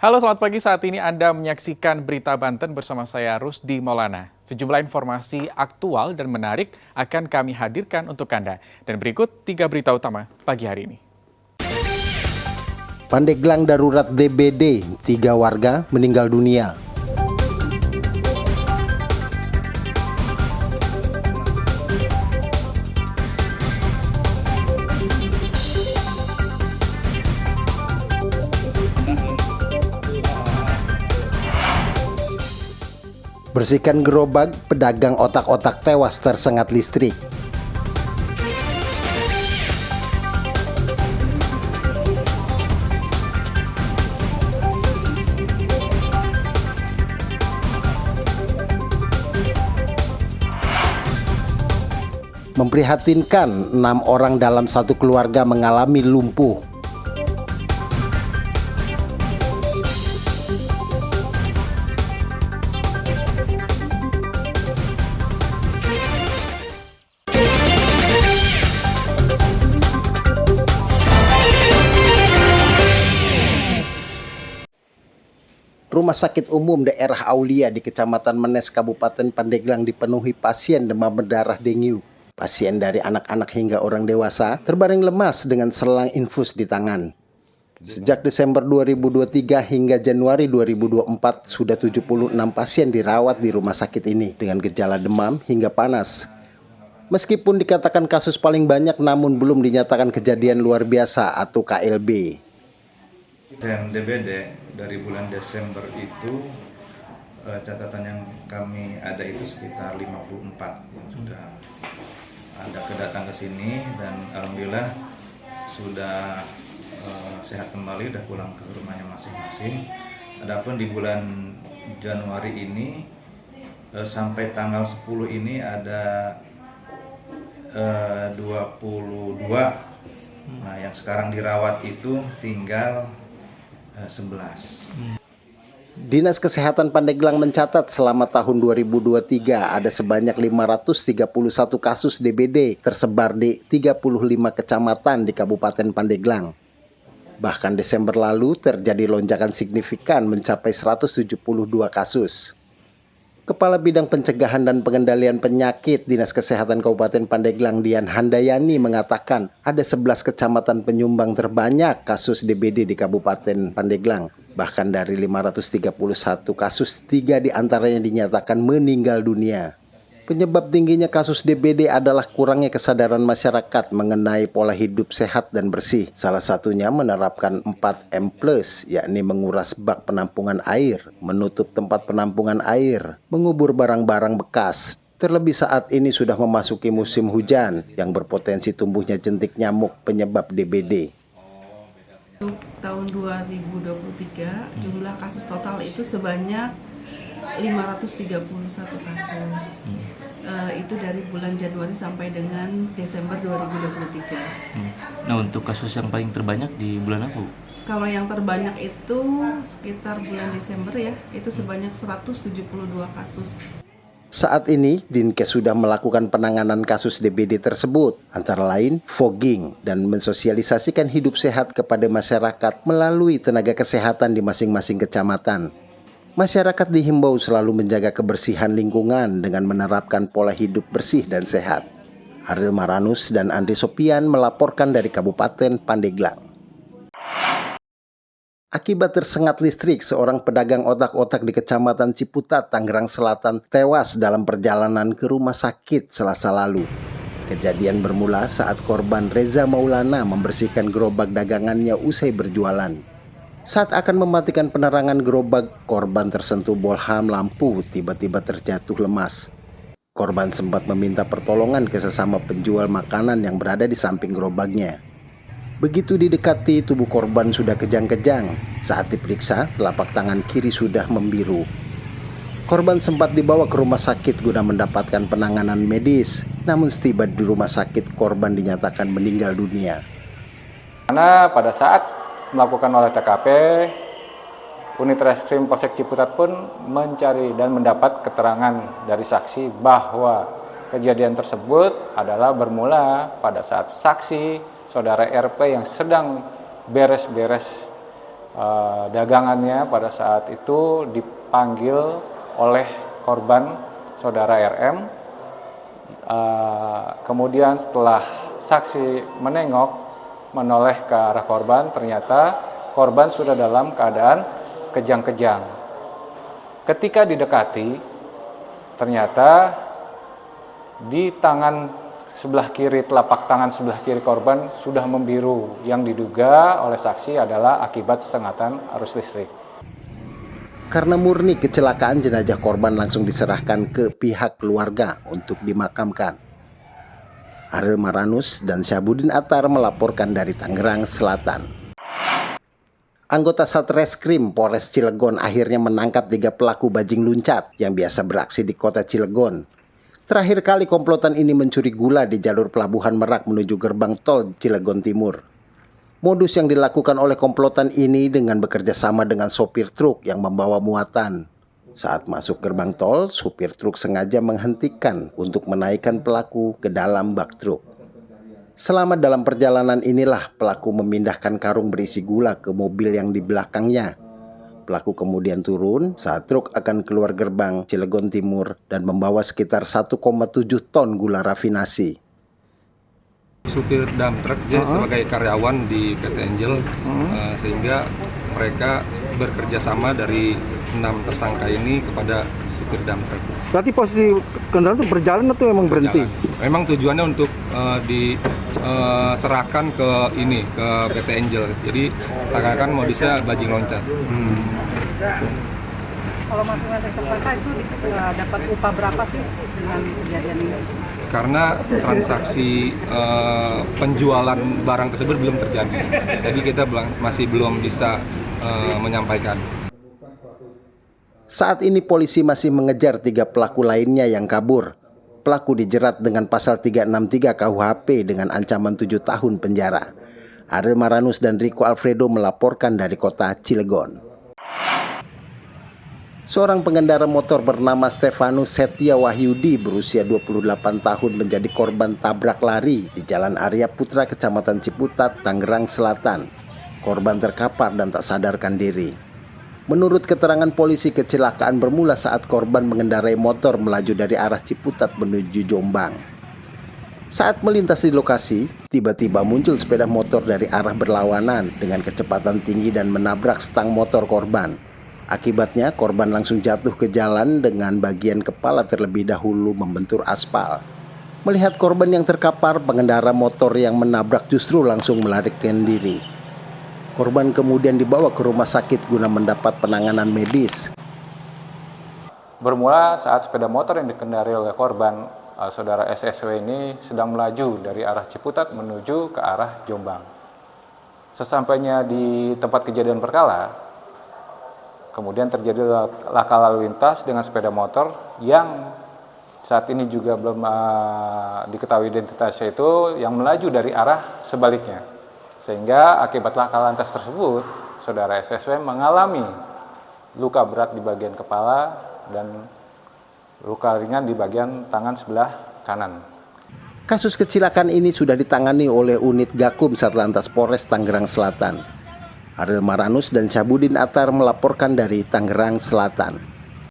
Halo, selamat pagi. Saat ini Anda menyaksikan Berita Banten bersama saya Rusdi Maulana. Sejumlah informasi aktual dan menarik akan kami hadirkan untuk Anda. Dan berikut 3 berita utama pagi hari ini. Pandeglang darurat DBD, 3 warga meninggal dunia. Bersihkan gerobak, pedagang otak-otak tewas tersengat listrik. Memprihatinkan, 6 orang dalam satu keluarga mengalami lumpuh. Rumah Sakit Umum Daerah Aulia di Kecamatan Menes, Kabupaten Pandeglang dipenuhi pasien demam berdarah dengue. Pasien dari anak-anak hingga orang dewasa terbaring lemas dengan selang infus di tangan. Sejak Desember 2023 hingga Januari 2024, sudah 76 pasien dirawat di rumah sakit ini dengan gejala demam hingga panas. Meskipun dikatakan kasus paling banyak, namun belum dinyatakan kejadian luar biasa atau KLB. Dan DBD dari bulan Desember itu catatan yang kami ada itu sekitar 54 yang sudah ada kedatang ke sini, dan alhamdulillah sudah sehat kembali, sudah pulang ke rumahnya masing-masing. Adapun di bulan Januari ini sampai tanggal 10 ini ada 22. Nah, yang sekarang dirawat itu tinggal 11. Dinas Kesehatan Pandeglang mencatat selama tahun 2023 ada sebanyak 531 kasus DBD tersebar di 35 kecamatan di Kabupaten Pandeglang. Bahkan Desember lalu terjadi lonjakan signifikan mencapai 172 kasus. Kepala Bidang Pencegahan dan Pengendalian Penyakit Dinas Kesehatan Kabupaten Pandeglang, Dian Handayani, mengatakan ada 11 kecamatan penyumbang terbanyak kasus DBD di Kabupaten Pandeglang. Bahkan dari 531 kasus, 3 diantaranya dinyatakan meninggal dunia. Penyebab tingginya kasus DBD adalah kurangnya kesadaran masyarakat mengenai pola hidup sehat dan bersih. Salah satunya menerapkan 4M+, yakni menguras bak penampungan air, menutup tempat penampungan air, mengubur barang-barang bekas. Terlebih saat ini sudah memasuki musim hujan yang berpotensi tumbuhnya jentik nyamuk penyebab DBD. Untuk tahun 2023, jumlah kasus total itu sebanyak 531 kasus. Itu dari bulan Januari sampai dengan Desember 2023. Nah, untuk kasus yang paling terbanyak di bulan apa, Bu? Kalau yang terbanyak itu sekitar bulan Desember ya, itu sebanyak 172 kasus. Saat ini, Dinkes sudah melakukan penanganan kasus DBD tersebut, antara lain fogging dan mensosialisasikan hidup sehat kepada masyarakat melalui tenaga kesehatan di masing-masing kecamatan. Masyarakat dihimbau selalu menjaga kebersihan lingkungan dengan menerapkan pola hidup bersih dan sehat. Ariel Maranus dan Andri Sopian melaporkan dari Kabupaten Pandeglang. Akibat tersengat listrik, seorang pedagang otak-otak di Kecamatan Ciputat, Tangerang Selatan tewas dalam perjalanan ke rumah sakit Selasa lalu. Kejadian bermula saat korban Reza Maulana membersihkan gerobak dagangannya usai berjualan. Saat akan mematikan penerangan gerobak, korban tersentuh bolham lampu tiba-tiba terjatuh lemas. Korban sempat meminta pertolongan ke sesama penjual makanan yang berada di samping gerobaknya. Begitu didekati, tubuh korban sudah kejang-kejang. Saat diperiksa, telapak tangan kiri sudah membiru. Korban sempat dibawa ke rumah sakit guna mendapatkan penanganan medis. Namun setiba di rumah sakit, korban dinyatakan meninggal dunia. Karena pada saat melakukan olah TKP, unit reskrim Polsek Ciputat pun mencari dan mendapat keterangan dari saksi bahwa kejadian tersebut adalah bermula pada saat saksi saudara RP yang sedang beres-beres dagangannya pada saat itu dipanggil oleh korban saudara RM. Kemudian setelah saksi menoleh ke arah korban, ternyata korban sudah dalam keadaan kejang-kejang. Ketika didekati, ternyata di tangan sebelah kiri, telapak tangan sebelah kiri korban sudah membiru, yang diduga oleh saksi adalah akibat sengatan arus listrik. Karena murni kecelakaan, jenazah korban langsung diserahkan ke pihak keluarga untuk dimakamkan. Ariel Maranus dan Syahbudin Attar melaporkan dari Tangerang Selatan. Anggota Satreskrim Polres Cilegon akhirnya menangkap 3 pelaku bajing luncat yang biasa beraksi di kota Cilegon. Terakhir kali komplotan ini mencuri gula di jalur Pelabuhan Merak menuju gerbang tol Cilegon Timur. Modus yang dilakukan oleh komplotan ini dengan bekerja sama dengan sopir truk yang membawa muatan. Saat masuk gerbang tol, supir truk sengaja menghentikan untuk menaikkan pelaku ke dalam bak truk. Selama dalam perjalanan inilah pelaku memindahkan karung berisi gula ke mobil yang di belakangnya. Pelaku kemudian turun saat truk akan keluar gerbang Cilegon Timur dan membawa sekitar 1,7 ton gula rafinasi. Supir dump truck dia sebagai karyawan di PT Angel, sehingga mereka bekerja sama dari 6 tersangka ini kepada supir dump truck. Berarti posisi kendaraan itu berjalan atau memang berhenti? Memang tujuannya untuk diserahkan ke PT Angel. Jadi seakan-akan modusnya bajing loncat. Kalau masing-masing tersangka itu dapat upah berapa sih dengan kejadian ini? Karena transaksi penjualan barang tersebut belum terjadi, jadi kita masih belum bisa menyampaikan. Saat ini polisi masih mengejar 3 pelaku lainnya yang kabur. Pelaku dijerat dengan pasal 363 KUHP dengan ancaman 7 tahun penjara. Ariel Maranus dan Rico Alfredo melaporkan dari kota Cilegon. Seorang pengendara motor bernama Stefanus Setia Wahyudi berusia 28 tahun menjadi korban tabrak lari di Jalan Arya Putra, Kecamatan Ciputat, Tangerang Selatan. Korban terkapar dan tak sadarkan diri. Menurut keterangan polisi, kecelakaan bermula saat korban mengendarai motor melaju dari arah Ciputat menuju Jombang. Saat melintas di lokasi, tiba-tiba muncul sepeda motor dari arah berlawanan dengan kecepatan tinggi dan menabrak stang motor korban. Akibatnya, korban langsung jatuh ke jalan dengan bagian kepala terlebih dahulu membentur aspal. Melihat korban yang terkapar, pengendara motor yang menabrak justru langsung melarikan diri. Korban kemudian dibawa ke rumah sakit guna mendapat penanganan medis. Bermula saat sepeda motor yang dikendarai oleh korban, saudara SSW ini sedang melaju dari arah Ciputat menuju ke arah Jombang. Sesampainya di tempat kejadian perkara, kemudian terjadi laka lalu lintas dengan sepeda motor yang saat ini juga belum diketahui identitasnya itu yang melaju dari arah sebaliknya. Sehingga akibat laka lantas tersebut, saudara SSW mengalami luka berat di bagian kepala dan luka ringan di bagian tangan sebelah kanan. Kasus kecelakaan ini sudah ditangani oleh unit Gakum Satlantas Polres Tangerang Selatan. Ariel Maranus dan Syahbudin Attar melaporkan dari Tangerang Selatan.